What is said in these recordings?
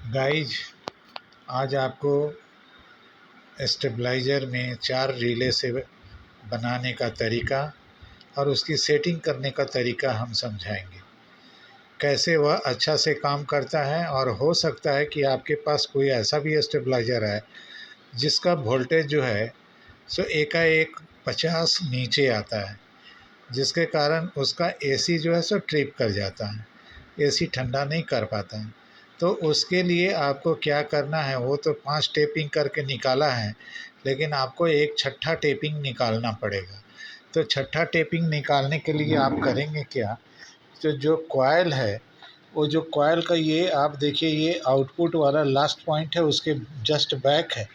Guys, आज आपको stabiliser में 4 रिले से बनाने का तरीका और उसकी सेटिंग करने का तरीका हम समझाएंगे। कैसे वह अच्छा से काम करता है, और हो सकता है कि आपके पास कोई ऐसा भी स्टेबलाइज़र है जिसका वोल्टेज जो है सो एकाएक 50 नीचे आता है, जिसके कारण उसका एसी जो है सो ट्रिप कर जाता है, एसी ठंडा नहीं कर पाता है। तो उसके लिए आपको क्या करना है, वो तो 5 टेपिंग करके निकाला है, लेकिन आपको एक छठा टेपिंग निकालना पड़ेगा। तो छठा टेपिंग निकालने के लिए आप करेंगे क्या, तो जो कॉइल है, वो जो कॉइल का ये आप देखिए, ये आउटपुट वाला लास्ट पॉइंट है, उसके जस्ट बैक है।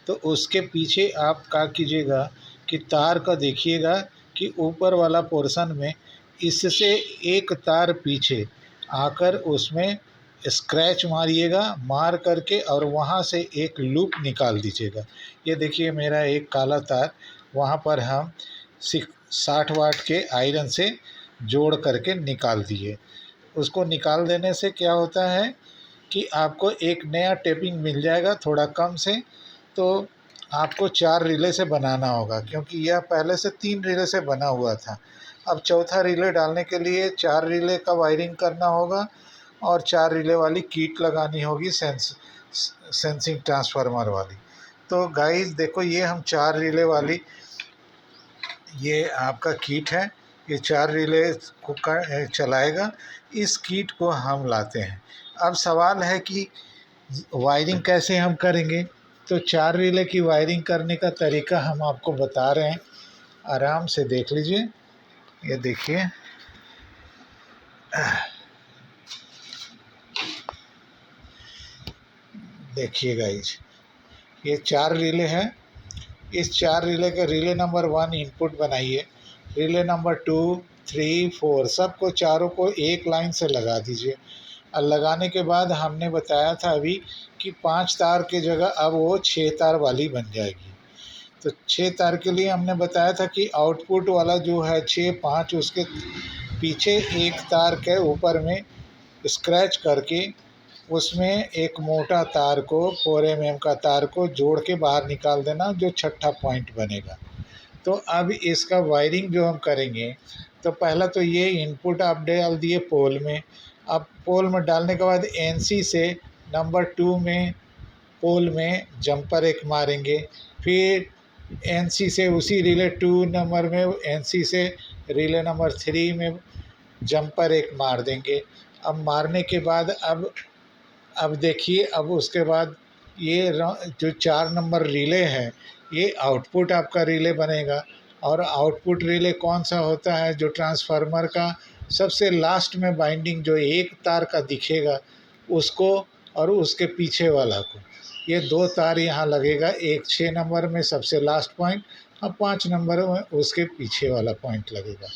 तो उसके पीछे आप क्या कीजिएगा कि तार का देखिएगा कि ऊपर वाला पोर्शन में इससे एक तार पीछे आकर उसमें स्क्रैच मारिएगा, मार करके और वहाँ से एक लूप निकाल दीजिएगा। ये देखिए मेरा एक काला तार, वहाँ पर हम 60 वाट के आयरन से जोड़ करके निकाल दिए। उसको निकाल देने से क्या होता है कि आपको एक नया टेपिंग मिल जाएगा थोड़ा कम से। तो आपको 4 रिले से बनाना होगा, क्योंकि यह पहले से 3 रिले से बना हुआ था। अब चौथा रिले डालने के लिए 4 रिले का वायरिंग करना होगा और 4 रिले वाली किट लगानी होगी, सेंसिंग ट्रांसफार्मर वाली। तो गाइस देखो, ये हम 4 रिले वाली, ये आपका किट है, ये 4 रिले को चलाएगा। इस किट को हम लाते हैं। अब सवाल है कि वायरिंग कैसे हम करेंगे। तो 4 रिले की वायरिंग करने का तरीका हम आपको बता रहे हैं, आराम से देख लीजिए। ये देखिए, देखिए गाइज, ये 4 रिले हैं। इस 4 रिले के रिले नंबर 1 इनपुट बनाइए, रिले नंबर 2, 3, 4 सबको, चारों को एक लाइन से लगा दीजिए। और लगाने के बाद हमने बताया था अभी कि 5 तार की जगह अब वो 6 तार वाली बन जाएगी। तो 6 तार के लिए हमने बताया था कि आउटपुट वाला जो है 6, 5, उसके पीछे एक तार के ऊपर में स्क्रैच करके उसमें एक मोटा तार को, 4 mm का तार को जोड़ के बाहर निकाल देना, जो छठा पॉइंट बनेगा। तो अब इसका वायरिंग जो हम करेंगे, तो पहला तो ये इनपुट आप डाल दिए पोल में। अब पोल में डालने के बाद एनसी से नंबर 2 में पोल में जंपर एक मारेंगे, फिर एनसी से उसी रिले 2 नंबर में एनसी से रिले नंबर 3 में जंपर एक मार देंगे। अब मारने के बाद अब देखिए, अब उसके बाद ये जो 4 नंबर रिले है, ये आउटपुट आपका रिले बनेगा। और आउटपुट रिले कौन सा होता है, जो ट्रांसफार्मर का सबसे लास्ट में बाइंडिंग जो एक तार का दिखेगा उसको, और उसके पीछे वाला को, ये 2 तार यहाँ लगेगा। एक 6 नंबर में सबसे लास्ट पॉइंट, और 5 नंबर में उसके पीछे वाला पॉइंट लगेगा।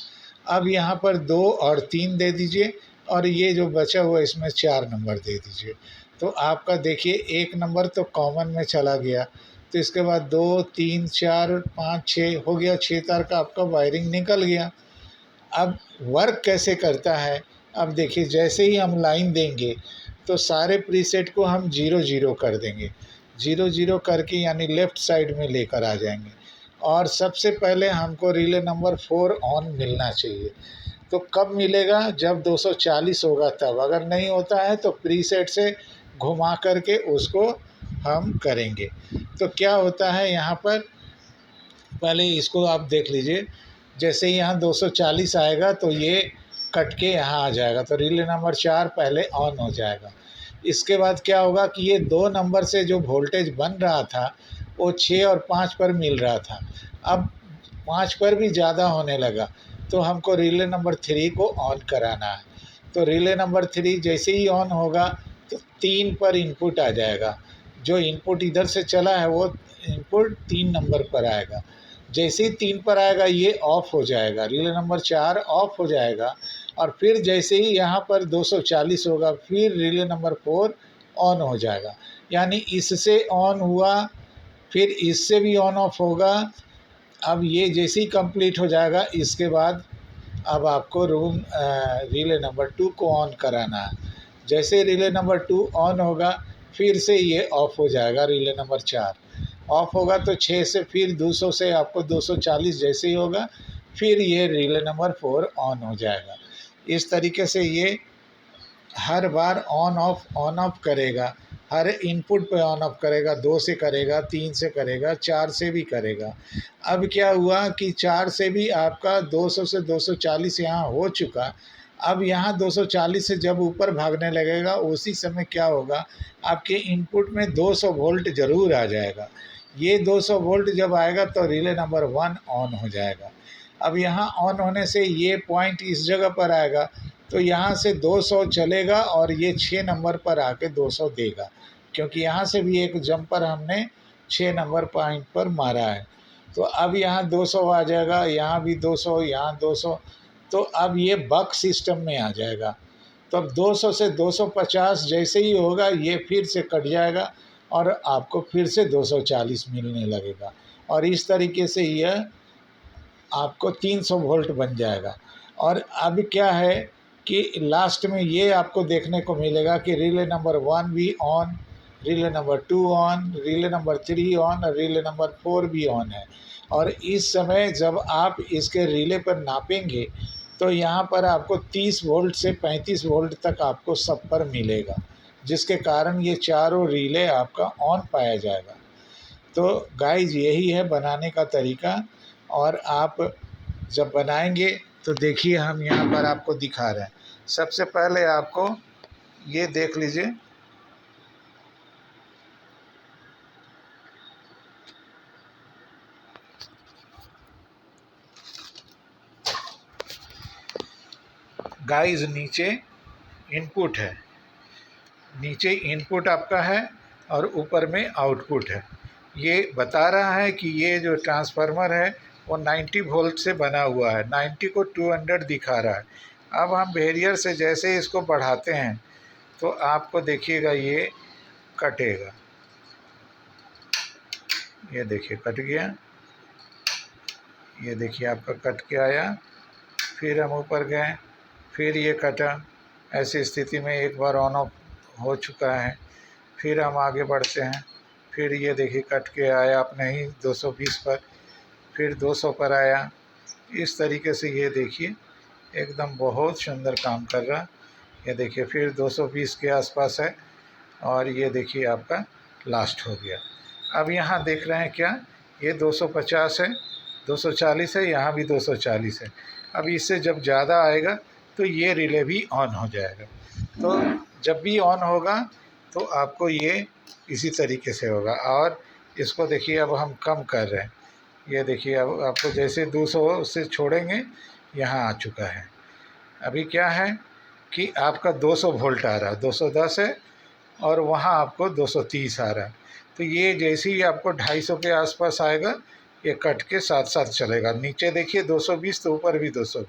अब यहाँ पर 2 और 3 दे दीजिए, और ये जो बचा हुआ इसमें 4 नंबर दे दीजिए। तो आपका देखिए 1 नंबर तो कॉमन में चला गया। तो इसके बाद 2, 3, 4, 5, 6 हो गया, 6 तार का आपका वायरिंग निकल गया। अब वर्क कैसे करता है, अब देखिए, जैसे ही हम लाइन देंगे तो सारे प्रीसेट को हम 0 0 कर देंगे, 0 0 करके, यानी लेफ़्ट साइड में लेकर आ जाएंगे। और सबसे पहले हमको रिले नंबर 4 ऑन मिलना चाहिए। तो कब मिलेगा, जब 240 होगा तब। अगर नहीं होता है तो प्रीसेट से घुमा करके उसको हम करेंगे। तो क्या होता है यहाँ पर, पहले इसको आप देख लीजिए। जैसे ही यहाँ 240 आएगा तो ये कट के यहाँ आ जाएगा, तो रिले नंबर 4 पहले ऑन हो जाएगा। इसके बाद क्या होगा कि ये 2 नंबर से जो वोल्टेज बन रहा था वो 6 और 5 पर मिल रहा था, अब 5 पर भी ज़्यादा होने लगा। तो हमको रिले नंबर 3 को ऑन कराना है। तो रिले नंबर 3 जैसे ही ऑन होगा तो 3 पर इनपुट आ जाएगा। जो इनपुट इधर से चला है वो इनपुट 3 नंबर पर आएगा। जैसे ही 3 पर आएगा ये ऑफ़ हो जाएगा, रिले नंबर 4 ऑफ़ हो जाएगा। और फिर जैसे ही यहाँ पर 240 होगा, फिर रिले नंबर 4 ऑन हो जाएगा। यानी इससे ऑन हुआ, फिर इससे भी ऑन ऑफ होगा। अब ये जैसे ही कंप्लीट हो जाएगा, इसके बाद अब आपको रिले नंबर 2 को ऑन कराना है। जैसे रिले नंबर 2 ऑन होगा फिर से ये ऑफ हो जाएगा। रिले नंबर 4 ऑफ होगा तो 6 से फिर 200 से आपको 240 जैसे ही होगा, फिर ये रिले नंबर 4 ऑन हो जाएगा। इस तरीके से ये हर बार ऑन ऑफ करेगा, हर इनपुट पे ऑन ऑफ करेगा। 2 से करेगा, 3 से करेगा, 4 से भी करेगा। अब क्या हुआ कि 4 से भी आपका 200 से 240 यहाँ हो चुका। अब यहाँ 240 से जब ऊपर भागने लगेगा, उसी समय क्या होगा, आपके इनपुट में 200 वोल्ट ज़रूर आ जाएगा। ये 200 वोल्ट जब आएगा तो रिले नंबर 1 ऑन हो जाएगा। अब यहाँ ऑन होने से ये पॉइंट इस जगह पर आएगा, तो यहाँ से 200 चलेगा और ये 6 नंबर पर आके 200 देगा, क्योंकि यहाँ से भी एक जंपर हमने 6 नंबर पॉइंट पर मारा है। तो अब यहाँ 200 आ जाएगा, यहाँ भी 200, यहाँ 200। तो अब ये बक सिस्टम में आ जाएगा। तो अब 200 से 250 जैसे ही होगा, ये फिर से कट जाएगा और आपको फिर से 240 मिलने लगेगा, और इस तरीके से यह आपको 300 वोल्ट बन जाएगा। और अब क्या है कि लास्ट में ये आपको देखने को मिलेगा कि रिले नंबर 1 भी on, relay number 2 on, relay number 3 on और रिले नंबर 4 भी ऑन है। और इस समय जब आप इसके रिले पर नापेंगे तो यहाँ पर आपको 30 वोल्ट से 35 वोल्ट तक आपको सब पर मिलेगा, जिसके कारण ये चारों रिले आपका ऑन पाया जाएगा। तो गाइज यही है बनाने का तरीका। और आप जब बनाएंगे तो देखिए, हम यहाँ पर आपको दिखा रहे हैं। सबसे पहले आपको ये देख लीजिए, गाइज नीचे इनपुट है, नीचे इनपुट आपका है और ऊपर में आउटपुट है। ये बता रहा है कि ये जो ट्रांसफार्मर है वो 90 वोल्ट से बना हुआ है, 90 को 200 दिखा रहा है। अब हम वेरियर से जैसे इसको बढ़ाते हैं तो आपको देखिएगा ये कटेगा। ये देखिए कट गया, ये देखिए आपका कट के आया। फिर हम ऊपर गए, फिर ये कटा। ऐसी स्थिति में एक बार ऑन ऑफ हो चुका है। फिर हम आगे बढ़ते हैं, फिर ये देखिए कट के आया अपने ही 220 पर, फिर 200 पर आया। इस तरीके से ये देखिए एकदम बहुत सुंदर काम कर रहा। ये देखिए फिर 220 के आसपास है और ये देखिए आपका लास्ट हो गया। अब यहाँ देख रहे हैं क्या, ये 250 है, 240 है, यहाँ भी 240 है। अब इससे जब ज़्यादा आएगा तो ये रिले भी ऑन हो जाएगा। तो जब भी ऑन होगा तो आपको ये इसी तरीके से होगा। और इसको देखिए अब हम कम कर रहे हैं। ये देखिए अब आपको जैसे 200 से छोड़ेंगे, यहाँ आ चुका है। अभी क्या है कि आपका 200 वोल्ट आ रहा है, 210 है और वहाँ आपको 230 आ रहा है। तो ये जैसे ही आपको 250 के आसपास आएगा, ये कट के साथ साथ चलेगा। नीचे देखिए 220 तो ऊपर भी 220,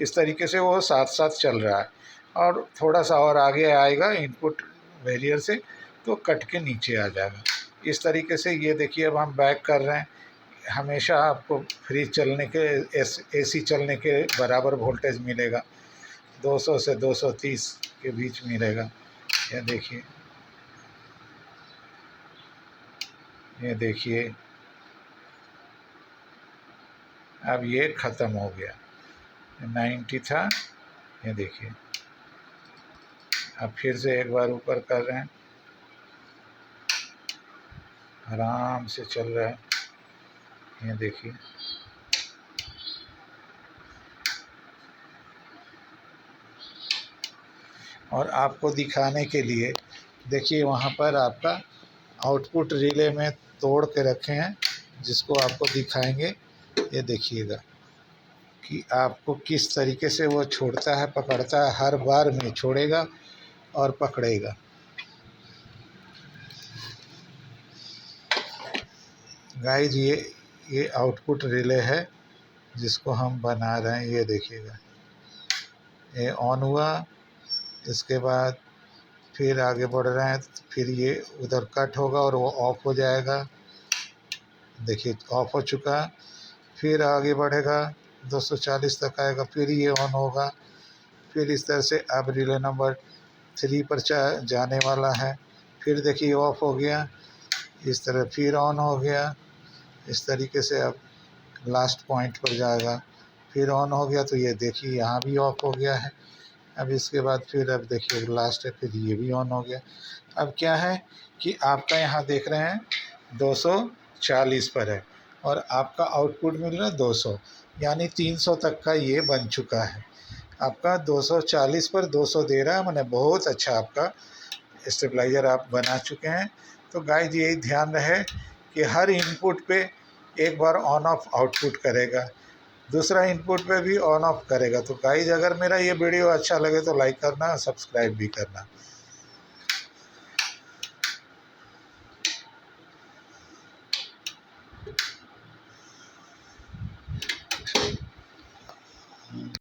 इस तरीके से वो साथ साथ चल रहा है। और थोड़ा सा और आगे आएगा इनपुट वेरियर से तो कट के नीचे आ जाएगा। इस तरीके से ये देखिए अब हम बैक कर रहे हैं। हमेशा आपको फ्रिज चलने के एसी चलने के बराबर वोल्टेज मिलेगा, 200 से 230 के बीच मिलेगा। ये देखिए, ये देखिए अब ये ख़त्म हो गया। 90 था, ये देखिए अब फिर से एक बार ऊपर कर रहे हैं, आराम से चल रहा है। ये देखिए और आपको दिखाने के लिए देखिए वहाँ पर आपका आउटपुट रिले में तोड़ के रखे हैं, जिसको आपको दिखाएंगे। ये देखिएगा कि आपको किस तरीके से वो छोड़ता है, पकड़ता है, हर बार में छोड़ेगा और पकड़ेगा। गाइज ये आउटपुट रिले है जिसको हम बना रहे हैं। ये देखिएगा ये ऑन हुआ, इसके बाद फिर आगे बढ़ रहे हैं, फिर ये उधर कट होगा और वो ऑफ हो जाएगा। देखिए ऑफ हो चुका, फिर आगे बढ़ेगा 240 तक आएगा, फिर ये ऑन होगा। फिर इस तरह से अब रिले नंबर 3 पर जाने वाला है। फिर देखिए ऑफ हो गया, इस तरह फिर ऑन हो गया, इस तरीके से अब लास्ट पॉइंट पर जाएगा, फिर ऑन हो गया तो ये देखिए यहाँ भी ऑफ हो गया है। अब इसके बाद फिर अब देखिए लास्ट है, फिर ये भी ऑन हो गया। अब क्या है कि आपका यहाँ देख रहे हैं 240 पर है और आपका आउटपुट मिल रहा है 200, यानी 300 तक का ये बन चुका है। आपका 240 पर 200 दे रहा है, मैंने बहुत अच्छा आपका स्टेबलाइज़र आप बना चुके हैं। तो गाइस यही ध्यान रहे कि हर इनपुट पे एक बार ऑन ऑफ आउटपुट करेगा, दूसरा इनपुट पे भी ऑन ऑफ करेगा। तो गाइस अगर मेरा ये वीडियो अच्छा लगे तो लाइक करना, सब्सक्राइब भी करना।